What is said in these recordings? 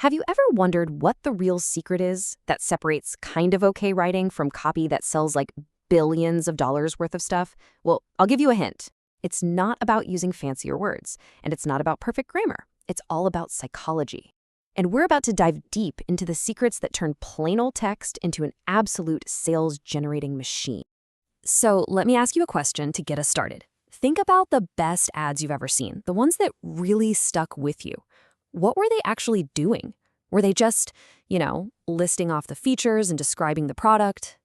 Have you ever wondered what the real secret is that separates kind of okay writing from copy that sells like billions of dollars worth of stuff? Well, I'll give you a hint. It's not about using fancier words, and it's not about perfect grammar. It's all about psychology. And we're about to dive deep into the secrets that turn plain old text into an absolute sales-generating machine. So let me ask you a question to get us started. Think about the best ads you've ever seen, the ones that really stuck with you. What were they actually doing? Were they just, listing off the features and describing the product?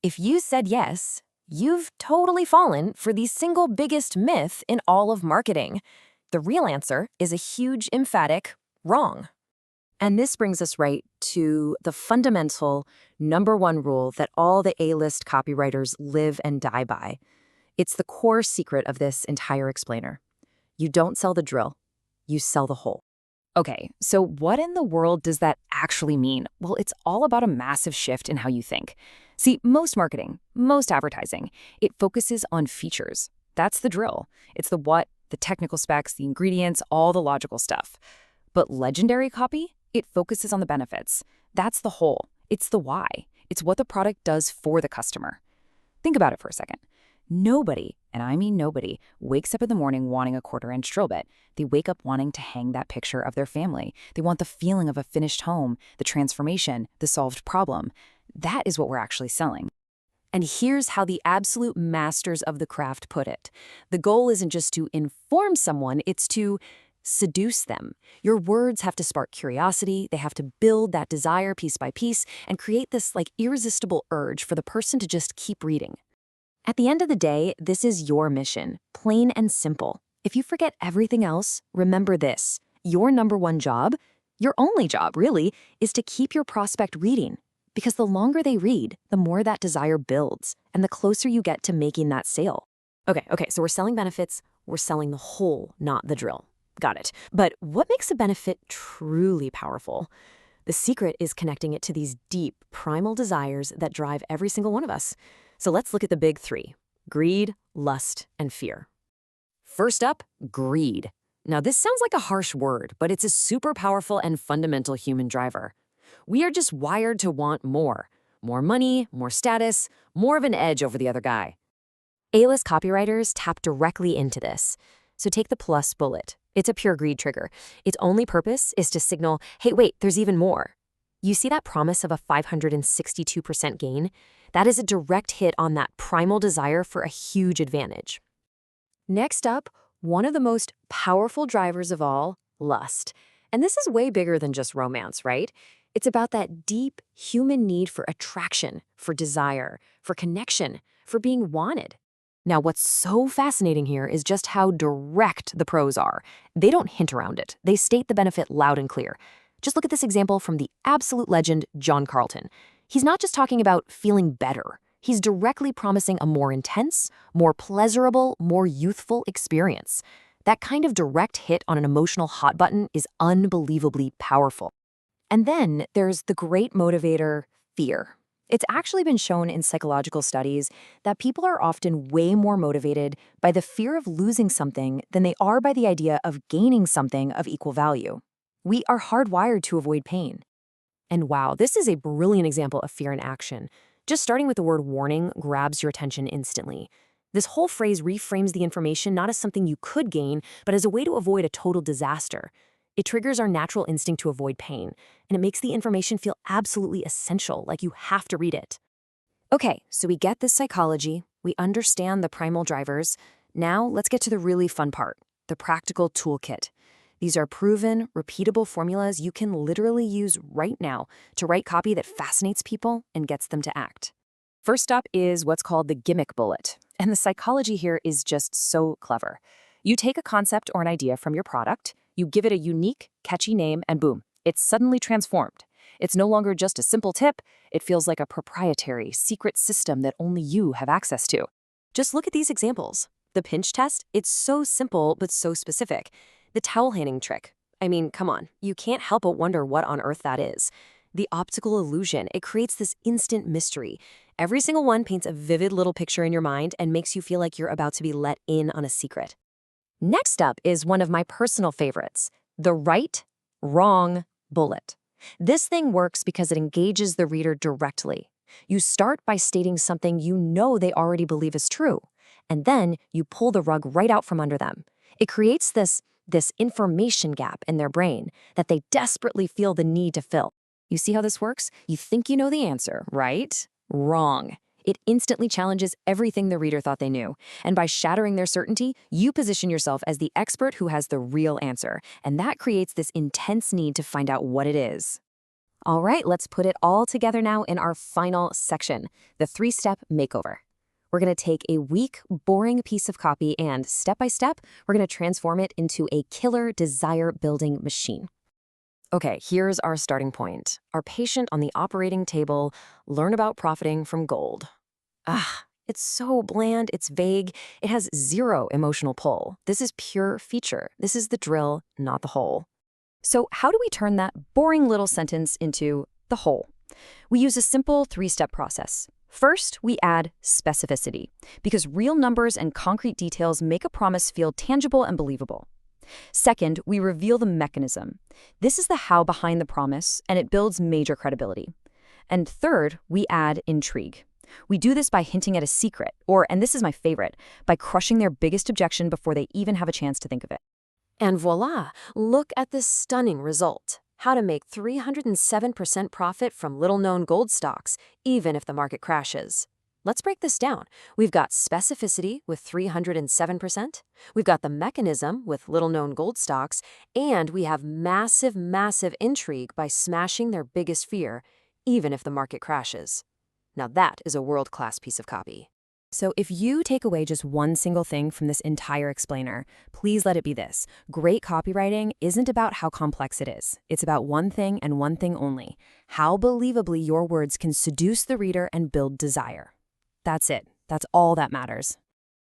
If you said yes, you've totally fallen for the single biggest myth in all of marketing. The real answer is a huge, emphatic wrong. And this brings us right to the fundamental number one rule that all the A-list copywriters live and die by. It's the core secret of this entire explainer. You don't sell the drill, you sell the whole. Okay, so what in the world does that actually mean? Well, it's all about a massive shift in how you think. See, most marketing, most advertising, it focuses on features. That's the drill. It's the what, the technical specs, the ingredients, all the logical stuff. But legendary copy, it focuses on the benefits. That's the whole. It's the why. It's what the product does for the customer. Think about it for a second. Nobody, and I mean nobody, wakes up in the morning wanting a quarter-inch drill bit. They wake up wanting to hang that picture of their family. They want the feeling of a finished home, the transformation, the solved problem. That is what we're actually selling. And here's how the absolute masters of the craft put it. The goal isn't just to inform someone, it's to seduce them. Your words have to spark curiosity, they have to build that desire piece by piece, and create this irresistible urge for the person to just keep reading. At the end of the day, this is your mission, plain and simple. If you forget everything else, remember this. Your number one job, your only job really, is to keep your prospect reading. Because the longer they read, the more that desire builds, and the closer you get to making that sale. Okay, so we're selling benefits, we're selling the whole, not the drill. Got it. But what makes a benefit truly powerful? The secret is connecting it to these deep, primal desires that drive every single one of us. So let's look at the big three: greed, lust, and fear. First up, greed. Now this sounds like a harsh word, but it's a super powerful and fundamental human driver. We are just wired to want more. More money, more status, more of an edge over the other guy. A-list copywriters tap directly into this. So take the plus bullet. It's a pure greed trigger. Its only purpose is to signal, hey, wait, there's even more. You see that promise of a 562% gain? That is a direct hit on that primal desire for a huge advantage. Next up, one of the most powerful drivers of all, lust. And this is way bigger than just romance, right? It's about that deep human need for attraction, for desire, for connection, for being wanted. Now, what's so fascinating here is just how direct the pros are. They don't hint around it. They state the benefit loud and clear. Just look at this example from the absolute legend, John Carlton. He's not just talking about feeling better. He's directly promising a more intense, more pleasurable, more youthful experience. That kind of direct hit on an emotional hot button is unbelievably powerful. And then there's the great motivator, fear. It's actually been shown in psychological studies that people are often way more motivated by the fear of losing something than they are by the idea of gaining something of equal value. We are hardwired to avoid pain. And wow, this is a brilliant example of fear in action. Just starting with the word warning grabs your attention instantly. This whole phrase reframes the information not as something you could gain, but as a way to avoid a total disaster. It triggers our natural instinct to avoid pain, and it makes the information feel absolutely essential, like you have to read it. Okay, so we get this psychology, we understand the primal drivers. Now let's get to the really fun part, the practical toolkit. These are proven, repeatable formulas you can literally use right now to write copy that fascinates people and gets them to act. First up is what's called the gimmick bullet, and the psychology here is just so clever. You take a concept or an idea from your product, you give it a unique, catchy name, and boom, it's suddenly transformed. It's no longer just a simple tip, it feels like a proprietary, secret system that only you have access to. Just look at these examples. The pinch test, it's so simple but so specific. The towel handing trick. I mean, come on, you can't help but wonder what on earth that is. The optical illusion, it creates this instant mystery. Every single one paints a vivid little picture in your mind and makes you feel like you're about to be let in on a secret. Next up is one of my personal favorites, the right, wrong, Bullet. This thing works because it engages the reader directly. You start by stating something you know they already believe is true, and then you pull the rug right out from under them. It creates this information gap in their brain that they desperately feel the need to fill. You see how this works? You think you know the answer, right? Wrong. It instantly challenges everything the reader thought they knew. And by shattering their certainty, you position yourself as the expert who has the real answer. And that creates this intense need to find out what it is. All right, let's put it all together now in our final section, the 3-step makeover. We're going to take a weak, boring piece of copy and, step by step, we're going to transform it into a killer desire-building machine. Okay, here's our starting point. Our patient on the operating table, learn about profiting from gold. It's so bland, it's vague, it has zero emotional pull. This is pure feature. This is the drill, not the hole. So how do we turn that boring little sentence into the whole? We use a simple 3-step process. First, we add specificity, because real numbers and concrete details make a promise feel tangible and believable. Second, we reveal the mechanism. This is the how behind the promise, and it builds major credibility. And third, we add intrigue. We do this by hinting at a secret, or, and this is my favorite, by crushing their biggest objection before they even have a chance to think of it. And voila, look at this stunning result. How to make 307% profit from little-known gold stocks, even if the market crashes. Let's break this down. We've got specificity with 307%, we've got the mechanism with little-known gold stocks, and we have massive, massive intrigue by smashing their biggest fear, even if the market crashes. Now that is a world-class piece of copy. So if you take away just one single thing from this entire explainer, please let it be this. Great copywriting isn't about how complex it is. It's about one thing and one thing only: how believably your words can seduce the reader and build desire. That's it. That's all that matters.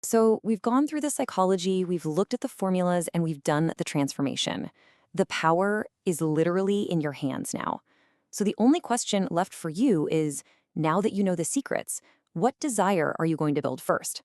So we've gone through the psychology, we've looked at the formulas, and we've done the transformation. The power is literally in your hands now. So the only question left for you is, now that you know the secrets, what desire are you going to build first?